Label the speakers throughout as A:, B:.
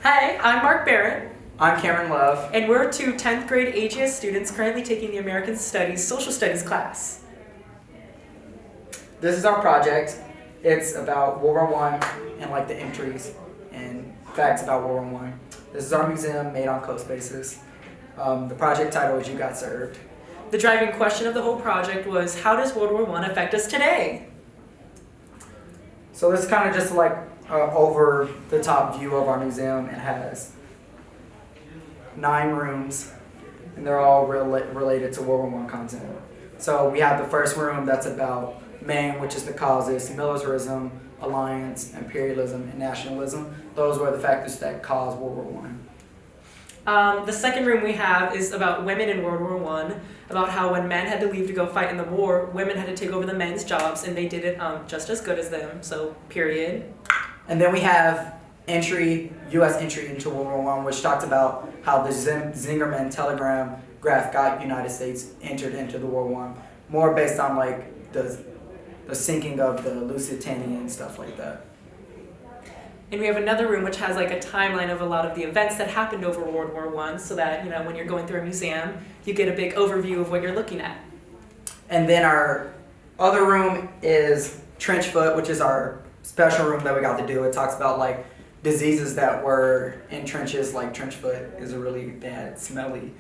A: Hi, I'm Mark Barrett,
B: I'm Cameron Love.
A: and we're two 10th grade AGS students currently taking the American Studies Social Studies class.
B: This is our project. It's about World War I and like the entries and facts about World War I. This is our museum made on coast bases. The project title is You Got Serbed.
A: The driving question of the whole project was, how does World War I affect us today?
B: So this is kind of just like over the top view of our museum. It has 9 rooms and they're all related to World War I content. So we have the first room that's about Maine, which is the causes, militarism, alliance, imperialism, and nationalism. Those were the factors that caused World War I.
A: The second room we have is about women in World War I, about how when men had to leave to go fight in the war, women had to take over the men's jobs, and they did it just as good as them, so period.
B: And then we have U.S. entry into World War I, which talks about how the Zingerman telegram graph got United States entered into the World War I, more based on like the sinking of the Lusitania and stuff like that.
A: And we have another room which has like a timeline of a lot of the events that happened over World War I, so that when you're going through a museum, you get a big overview of what you're looking at.
B: And then our other room is Trench Foot, which is our special room that we got to do. It talks about like diseases that were in trenches, like trench foot is a really bad, smelly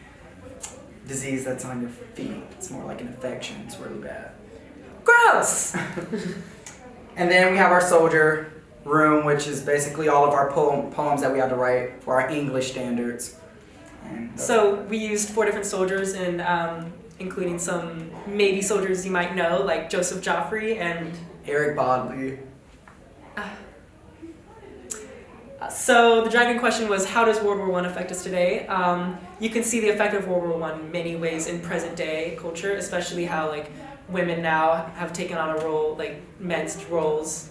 B: disease that's on your feet. It's more like an infection. It's really bad.
A: Gross!
B: And then we have our soldier room, which is basically all of our poems that we had to write for our English standards. And
A: so we used 4 different soldiers, and including some maybe soldiers you might know, like Joseph Joffrey and
B: Eric Bodley.
A: So the driving question was, how does World War I affect us today? You can see the effect of World War I in many ways in present day culture, especially how like women now have taken on a role, like men's roles,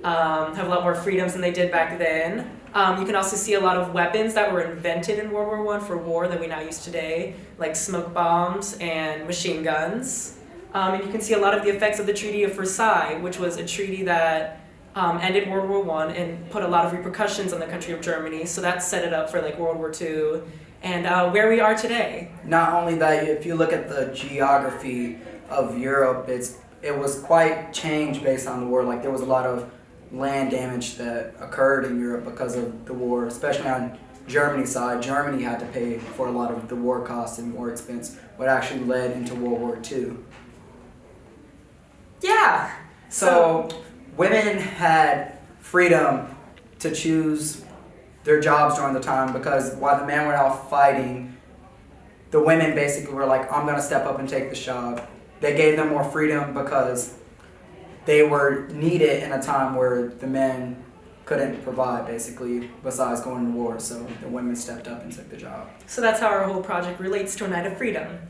A: have a lot more freedoms than they did back then. You can also see a lot of weapons that were invented in World War I for war that we now use today, like smoke bombs and machine guns. And you can see a lot of the effects of the Treaty of Versailles, which was a treaty that ended World War I and put a lot of repercussions on the country of Germany. So that set it up for like World War II and where we are today.
B: Not only that, if you look at the geography of Europe, it was quite changed based on the war. Like there was a lot of land damage that occurred in Europe because of the war, especially on Germany's side. Germany had to pay for a lot of the war costs and war expense, what actually led into World War II.
A: Yeah.
B: So women had freedom to choose their jobs during the time, because while the men were out fighting, the women basically were like, I'm going to step up and take this job. They gave them more freedom because they were needed in a time where the men couldn't provide, basically, besides going to war. So the women stepped up and took the job.
A: So that's how our whole project relates to a night of freedom.